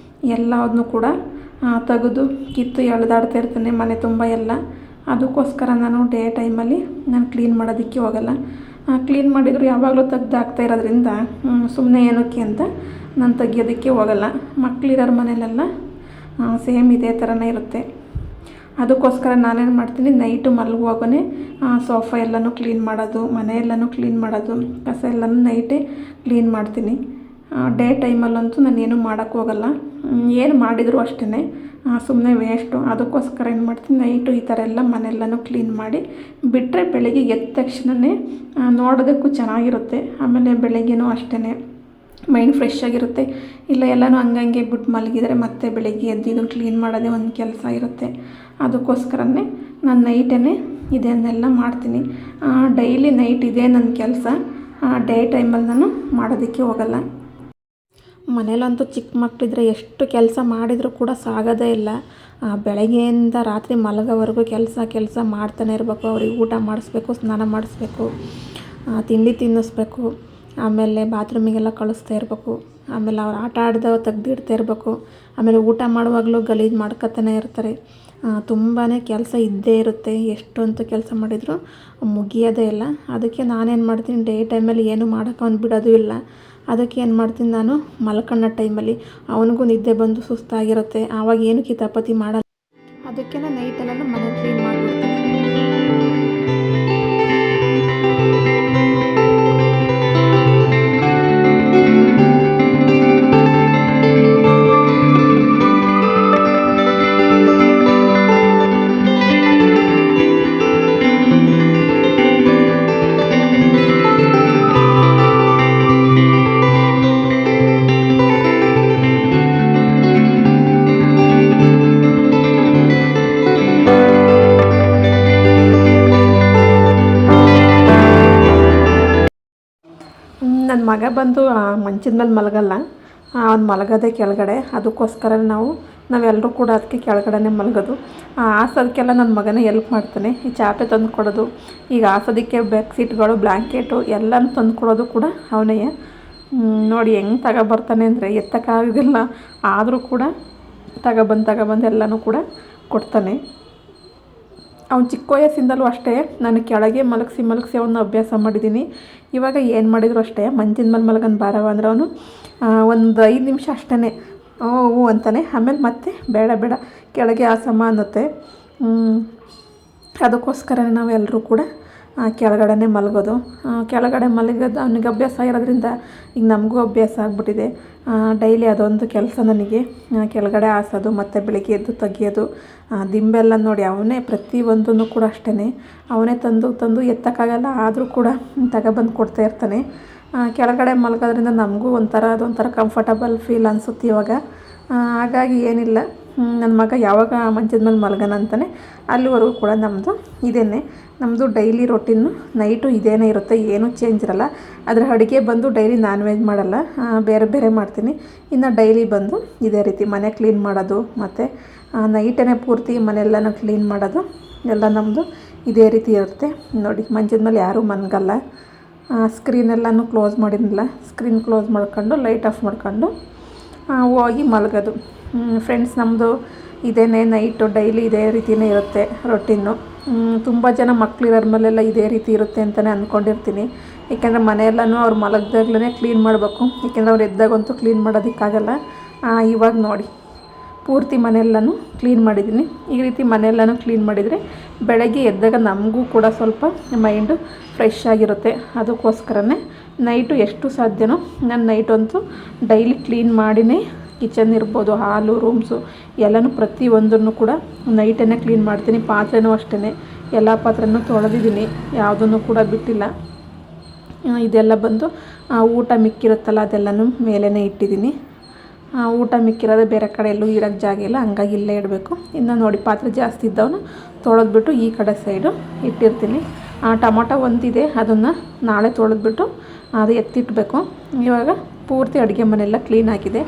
ಎಲ್ಲದನ್ನೂ ಕೂಡ ತೆಗೆದು ಕಿತ್ತು ಎಳೆದಾಡ್ತಾ ಇರ್ತೀನಿ ಮನೆ ತುಂಬ ಎಲ್ಲ. ಅದಕ್ಕೋಸ್ಕರ ನಾನು ಡೇ ಟೈಮಲ್ಲಿ ನಾನು ಕ್ಲೀನ್ ಮಾಡೋದಕ್ಕೆ ಹೋಗಲ್ಲ. ಕ್ಲೀನ್ ಮಾಡಿದರೂ ಯಾವಾಗಲೂ ತೆಗ್ದು ಇರೋದ್ರಿಂದ ಸುಮ್ಮನೆ ಏನಕ್ಕೆ ಅಂತ ನಾನು ತೆಗಿಯೋದಕ್ಕೆ ಹೋಗಲ್ಲ. ಮಕ್ಕಳಿರೋರ ಮನೇಲೆಲ್ಲ ಸೇಮ್ ಇದೇ ಥರನೇ ಇರುತ್ತೆ. ಅದಕ್ಕೋಸ್ಕರ ನಾನೇನು ಮಾಡ್ತೀನಿ, ನೈಟು ಮಲಗುವಾಗಲೇ ಸೋಫಾ ಎಲ್ಲನೂ ಕ್ಲೀನ್ ಮಾಡೋದು, ಮನೆ ಎಲ್ಲನೂ ಕ್ಲೀನ್ ಮಾಡೋದು, ಕಸ ಎಲ್ಲನೂ ನೈಟೇ ಕ್ಲೀನ್ ಮಾಡ್ತೀನಿ. ಡೇ ಟೈಮಲ್ಲಂತೂ ನಾನೇನು ಮಾಡೋಕ್ಕೆ ಹೋಗಲ್ಲ. ಏನು ಮಾಡಿದರೂ ಅಷ್ಟೇ ಸುಮ್ಮನೆ ವೇಸ್ಟು. ಅದಕ್ಕೋಸ್ಕರ ಏನು ಮಾಡ್ತೀನಿ, ನೈಟು ಈ ಥರ ಎಲ್ಲ ಮನೆಯೆಲ್ಲನೂ ಕ್ಲೀನ್ ಮಾಡಿ ಬಿಟ್ಟರೆ ಬೆಳಗ್ಗೆ ಎದ್ದ ತಕ್ಷಣವೇ ನೋಡೋದಕ್ಕೂ ಚೆನ್ನಾಗಿರುತ್ತೆ. ಆಮೇಲೆ ಬೆಳಗ್ಗೆನೂ ಅಷ್ಟೇ ಮೈಂಡ್ ಫ್ರೆಶ್ ಆಗಿರುತ್ತೆ. ಇಲ್ಲ ಎಲ್ಲನೂ ಹಂಗಂಗೆ ಬಿಟ್ಟು ಮಲಗಿದರೆ ಮತ್ತೆ ಬೆಳಗ್ಗೆ ಎದ್ದು ಇದನ್ನು ಕ್ಲೀನ್ ಮಾಡೋದೇ ಒಂದು ಕೆಲಸ ಇರುತ್ತೆ. ಅದಕ್ಕೋಸ್ಕರನೇ ನಾನು ನೈಟೇ ಇದನ್ನೆಲ್ಲ ಮಾಡ್ತೀನಿ. ಡೈಲಿ ನೈಟ್ ಇದೇ ನನ್ನ ಕೆಲಸ. ಡೇ ಟೈಮಲ್ಲಿ ನಾನು ಮಾಡೋದಕ್ಕೆ ಹೋಗಲ್ಲ. ಮನೇಲಂತೂ ಚಿಕ್ಕ ಮಕ್ಕಳಿದ್ರೆ ಎಷ್ಟು ಕೆಲಸ ಮಾಡಿದರೂ ಕೂಡ ಸಾಗೋದೇ ಇಲ್ಲ. ಬೆಳಗ್ಗೆಯಿಂದ ರಾತ್ರಿ ಮಲಗೋವರೆಗೂ ಕೆಲಸ ಮಾಡ್ತಾನೆ ಇರಬೇಕು. ಅವ್ರಿಗೆ ಊಟ ಮಾಡಿಸ್ಬೇಕು, ಸ್ನಾನ ಮಾಡಿಸ್ಬೇಕು, ತಿಂಡಿ ತಿನ್ನಿಸ್ಬೇಕು, ಆಮೇಲೆ ಬಾತ್ರೂಮಿಗೆಲ್ಲ ಕಳಿಸ್ತಾ ಇರಬೇಕು, ಆಮೇಲೆ ಅವ್ರು ಆಟ ಆಡಿದವ ತೆಗ್ದಿಡ್ತಾ ಇರಬೇಕು, ಆಮೇಲೆ ಊಟ ಮಾಡುವಾಗಲೂ ಗಲೀಜು ಮಾಡ್ಕೊತಾನೆ ಇರ್ತಾರೆ. ತುಂಬಾ ಕೆಲಸ ಇದ್ದೇ ಇರುತ್ತೆ. ಎಷ್ಟೊಂದು ಕೆಲಸ ಮಾಡಿದರೂ ಮುಗಿಯೋದೇ ಇಲ್ಲ. ಅದಕ್ಕೆ ನಾನೇನು ಮಾಡ್ತೀನಿ, ಡೇ ಟೈಮಲ್ಲಿ ಏನು ಮಾಡೋಕ್ಕೆ ಅವ್ನು ಬಿಡೋದು ಇಲ್ಲ. ಅದಕ್ಕೆ ಏನು ಮಾಡ್ತೀನಿ, ನಾನು ಮಲ್ಕೊಳ್ಳೋ ಟೈಮಲ್ಲಿ ಅವನಿಗೂ ನಿದ್ದೆ ಬಂದು ಸುಸ್ತಾಗಿರುತ್ತೆ. ಆವಾಗ ಏನು ಕಿತಾಪತಿ ಮಾಡಲ್ಲ. ಅದಕ್ಕೆ ನಾನು ನೈಟಲ್ಲೆಲ್ಲ ಮನೆ ಕ್ಲೀನ್ ಮಾಡಿಬಿಡ್ತೀನಿ. ನನ್ನ ಮಗ ಬಂದು ಮಂಚದ ಮೇಲೆ ಮಲಗಲ್ಲ. ಅವ್ನು ಮಲಗೋದೇ ಕೆಳಗಡೆ. ಅದಕ್ಕೋಸ್ಕರ ನಾವೆಲ್ಲರೂ ಕೂಡ ಅದಕ್ಕೆ ಕೆಳಗಡೆನೇ ಮಲಗೋದು. ಹಾಸೋದಕ್ಕೆಲ್ಲ ನನ್ನ ಮಗನೇ ಎಲ್ಪ್ ಮಾಡ್ತಾನೆ. ಈ ಚಾಪೆ ತಂದು ಕೊಡೋದು, ಈಗ ಹಾಸೋದಕ್ಕೆ ಬೆಡ್ಶೀಟ್ಗಳು, ಬ್ಲ್ಯಾಂಕೆಟು ಎಲ್ಲನೂ ತಂದು ಕೊಡೋದು ಕೂಡ ಅವನೇ. ನೋಡಿ ಹೆಂಗೆ ತಗೊಬರ್ತಾನೆ ಅಂದರೆ ಎತ್ತಕ್ಕಾಗೋದಿಲ್ಲ, ಆದರೂ ಕೂಡ ತಗೊಬಂದು ಎಲ್ಲನೂ ಕೂಡ ಕೊಡ್ತಾನೆ. ಅವ್ನು ಚಿಕ್ಕ ವಯಸ್ಸಿಂದಲೂ ಅಷ್ಟೇ ನಾನು ಕೆಳಗೆ ಮಲಗಿಸಿ ಅವನ್ನ ಅಭ್ಯಾಸ ಮಾಡಿದ್ದೀನಿ. ಇವಾಗ ಏನು ಮಾಡಿದ್ರು ಅಷ್ಟೇ, ಮಂಚಿನ ಮೇಲೆ ಮಲಗನ್ ಬಾರವ ಅಂದ್ರೆ ಅವನು ಒಂದು 5 ನಿಮಿಷ ಅಷ್ಟೇ ಹ್ಞೂ ಅಂತಾನೆ. ಆಮೇಲೆ ಮತ್ತೆ ಬೇಡ ಕೆಳಗೆ ಆಸಮ್ಮ ಅನ್ನುತ್ತೆ. ಅದಕ್ಕೋಸ್ಕರ ನಾವೆಲ್ಲರೂ ಕೂಡ ಕೆಳಗಡೆನೇ ಮಲಗೋದು. ಕೆಳಗಡೆ ಮಲಗೋದು ಅವನಿಗೆ ಅಭ್ಯಾಸ ಇರೋದ್ರಿಂದ ಈಗ ನಮಗೂ ಅಭ್ಯಾಸ ಆಗಿಬಿಟ್ಟಿದೆ. ಡೈಲಿ ಅದೊಂದು ಕೆಲಸ ನನಗೆ, ಕೆಳಗಡೆ ಹಾಸೋದು ಮತ್ತು ಬೆಳಿಗ್ಗೆ ಎದ್ದು ತೆಗಿಯೋದು. ದಿಂಬೆಲ್ಲ ನೋಡಿ ಅವನೇ ಪ್ರತಿಯೊಂದನ್ನು ಕೂಡ ಅಷ್ಟೇ ಅವನೇ ತಂದು ಎತ್ತಕ್ಕಾಗಲ್ಲ, ಆದರೂ ಕೂಡ ತಗೊಬಂದು ಕೊಡ್ತಾ ಇರ್ತಾನೆ. ಕೆಳಗಡೆ ಮಲಗೋದ್ರಿಂದ ನಮಗೂ ಅದೊಂಥರ ಕಂಫರ್ಟಬಲ್ ಫೀಲ್ ಅನಿಸುತ್ತೆ ಇವಾಗ. ಹಾಗಾಗಿ ಏನಿಲ್ಲ, ನನ್ನ ಮಗ ಯಾವಾಗ ಮಂಚದ ಮೇಲೆ ಮಲಗೋಣ ಅಂತಾನೆ ಅಲ್ಲಿವರೆಗೂ ಕೂಡ ನಮ್ಮದು ಡೈಲಿ ರೊಟೀನು ನೈಟು ಇದೇನೇ ಇರುತ್ತೆ, ಏನೂ ಚೇಂಜ್ ಇರಲ್ಲ. ಅದರ ಅಡುಗೆ ಬಂದು ಡೈಲಿ ನಾನ್ ವೆಜ್ ಮಾಡಲ್ಲ, ಬೇರೆ ಮಾಡ್ತೀನಿ. ಇನ್ನು ಡೈಲಿ ಬಂದು ಇದೇ ರೀತಿ ಮನೆ ಕ್ಲೀನ್ ಮಾಡೋದು ಮತ್ತು ನೈಟೇ ಪೂರ್ತಿ ಮನೆಯೆಲ್ಲನೂ ಕ್ಲೀನ್ ಮಾಡೋದು ಎಲ್ಲ ನಮ್ಮದು ಇದೇ ರೀತಿ ಇರುತ್ತೆ. ನೋಡಿ ಮಂಚದ ಮೇಲೆ ಯಾರೂ ಮಲಗಲ್ಲ. ಸ್ಕ್ರೀನೆಲ್ಲನೂ ಕ್ಲೋಸ್ ಮಾಡಿರಲಿಲ್ಲ, ಸ್ಕ್ರೀನ್ ಕ್ಲೋಸ್ ಮಾಡ್ಕೊಂಡು ಲೈಟ್ ಆಫ್ ಮಾಡ್ಕೊಂಡು ಹೋಗಿ ಮಲಗೋದು. ಫ್ರೆಂಡ್ಸ್, ನಮ್ಮದು ಇದೇನೇ ನೈಟು ಡೈಲಿ ಇದೇ ರೀತಿಯೇ ಇರುತ್ತೆ ರೊಟೀನು. ತುಂಬ ಜನ ಮಕ್ಕಳಿರೋರ ಮೇಲೆಲ್ಲ ಇದೇ ರೀತಿ ಇರುತ್ತೆ ಅಂತಲೇ ಅಂದ್ಕೊಂಡಿರ್ತೀನಿ. ಏಕೆಂದರೆ ಮನೆಯೆಲ್ಲನೂ ಅವ್ರು ಮಲಗ್ದಾಗ್ಲೇ ಕ್ಲೀನ್ ಮಾಡಬೇಕು, ಏಕೆಂದರೆ ಅವ್ರು ಎದ್ದಾಗಂತೂ ಕ್ಲೀನ್ ಮಾಡೋದಕ್ಕಾಗಲ್ಲ. ಇವಾಗ ನೋಡಿ ಪೂರ್ತಿ ಮನೆಯೆಲ್ಲನೂ ಕ್ಲೀನ್ ಮಾಡಿದ್ದೀನಿ. ಈ ರೀತಿ ಮನೆಯೆಲ್ಲನೂ ಕ್ಲೀನ್ ಮಾಡಿದರೆ ಬೆಳಗ್ಗೆ ಎದ್ದಾಗ ನಮಗೂ ಕೂಡ ಸ್ವಲ್ಪ ಮೈಂಡು ಫ್ರೆಶ್ ಆಗಿರುತ್ತೆ. ಅದಕ್ಕೋಸ್ಕರನೇ ನೈಟು ಎಷ್ಟು ಸಾಧ್ಯನೋ ನಾನು ನೈಟಂತೂ ಡೈಲಿ ಕ್ಲೀನ್ ಮಾಡಿನೇ ಕಿಚನ್ ಇರ್ಬೋದು, ಹಾಲು, ರೂಮ್ಸು ಎಲ್ಲನೂ ಪ್ರತಿಯೊಂದನ್ನು ಕೂಡ ನೈಟೇ ಕ್ಲೀನ್ ಮಾಡ್ತೀನಿ. ಪಾತ್ರೆನೂ ಅಷ್ಟೇ ಎಲ್ಲ ಪಾತ್ರೆನೂ ತೊಳೆದಿದ್ದೀನಿ, ಯಾವುದನ್ನು ಕೂಡ ಬಿಟ್ಟಿಲ್ಲ. ಇದೆಲ್ಲ ಬಂದು ಊಟ ಮಿಕ್ಕಿರುತ್ತಲ್ಲ ಅದೆಲ್ಲನೂ ಮೇಲೇ ಇಟ್ಟಿದ್ದೀನಿ. ಊಟ ಮಿಕ್ಕಿರೋದೇ ಬೇರೆ ಕಡೆ ಎಲ್ಲೂ ಇಡೋಕ್ಕೆ ಜಾಗ ಇಲ್ಲ, ಹಂಗಾಗಿ ಇಲ್ಲೇ ಇಡಬೇಕು. ಇನ್ನು ನೋಡಿ ಪಾತ್ರೆ ಜಾಸ್ತಿ ಇದ್ದವನು ತೊಳೆದ್ಬಿಟ್ಟು ಈ ಕಡೆ ಸೈಡು ಇಟ್ಟಿರ್ತೀನಿ. ಟೊಮೊಟೊ ಒಂದಿದೆ, ಅದನ್ನು ನಾಳೆ ತೊಳೆದ್ಬಿಟ್ಟು ಅದು ಎತ್ತಿಡಬೇಕು. ಇವಾಗ ಪೂರ್ತಿ ಅಡುಗೆ ಮನೆಯೆಲ್ಲ ಕ್ಲೀನ್ ಆಗಿದೆ.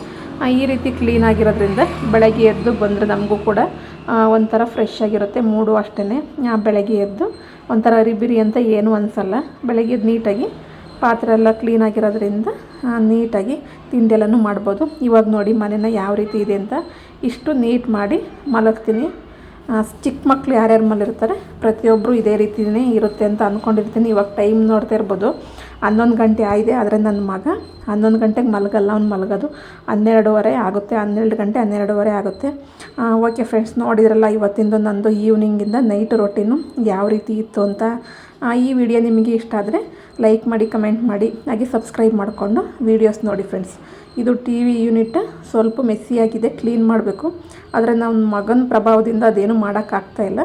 ಈ ರೀತಿ ಕ್ಲೀನ್ ಆಗಿರೋದ್ರಿಂದ ಬೆಳಗ್ಗೆ ಎದ್ದು ಬಂದರೆ ನಮಗೂ ಕೂಡ ಒಂಥರ ಫ್ರೆಶ್ ಆಗಿರುತ್ತೆ. ಮೂಡು ಅಷ್ಟೇ ಬೆಳಗ್ಗೆ ಎದ್ದು ಒಂಥರ ಅರಿಬಿರಿ ಅಂತ ಏನೂ ಅನಿಸಲ್ಲ. ಬೆಳಗ್ಗೆ ಎದ್ದು ನೀಟಾಗಿ ಪಾತ್ರೆ ಎಲ್ಲ ಕ್ಲೀನಾಗಿರೋದ್ರಿಂದ ನೀಟಾಗಿ ತಿಂಡಿ ಎಲ್ಲನೂ ಮಾಡ್ಬೋದು. ಇವಾಗ ನೋಡಿ ಮನೇನ ಯಾವ ರೀತಿ ಇದೆ ಅಂತ ಇಷ್ಟು ನೀಟ್ ಮಾಡಿ ಮಲಗ್ತೀನಿ. ಚಿಕ್ಕ ಮಕ್ಕಳು ಯಾರ್ಯಾರು ಮಲಗಿರ್ತಾರೆ ಪ್ರತಿಯೊಬ್ಬರು ಇದೇ ರೀತಿಯೇ ಇರುತ್ತೆ ಅಂತ ಅಂದ್ಕೊಂಡಿರ್ತೀನಿ. ಇವಾಗ ಟೈಮ್ ನೋಡ್ತಾ ಇರ್ಬೋದು 11 ಗಂಟೆ ಆಗಿದೆ. ಆದರೆ ನನ್ನ ಮಗ 11 ಗಂಟೆಗೆ ಮಲಗಲ್ಲ, ಅವ್ನು ಮಲಗೋದು 12:30 ಆಗುತ್ತೆ. 12 ಗಂಟೆ 12:30 ಆಗುತ್ತೆ. ಓಕೆ ಫ್ರೆಂಡ್ಸ್, ನೋಡಿದ್ರಲ್ಲ ಇವತ್ತಿಂದು ನಂದು ಈವ್ನಿಂಗಿಂದ ನೈಟ್ ರೊಟೀನು ಯಾವ ರೀತಿ ಇತ್ತು ಅಂತ. ಈ ವಿಡಿಯೋ ನಿಮಗೆ ಇಷ್ಟ ಆದರೆ ಲೈಕ್ ಮಾಡಿ, ಕಮೆಂಟ್ ಮಾಡಿ, ಹಾಗೆ ಸಬ್ಸ್ಕ್ರೈಬ್ ಮಾಡಿಕೊಂಡು ವೀಡಿಯೋಸ್ ನೋಡಿ ಫ್ರೆಂಡ್ಸ್. ಇದು ಟಿ ವಿ ಯೂನಿಟ್ ಸ್ವಲ್ಪ ಮೆಸ್ಸಿಯಾಗಿದೆ, ಕ್ಲೀನ್ ಮಾಡಬೇಕು. ಆದರೆ ನಮ್ಮ ಮಗನ ಪ್ರಭಾವದಿಂದ ಅದೇನು ಮಾಡೋಕ್ಕಾಗ್ತಾಯಿಲ್ಲ.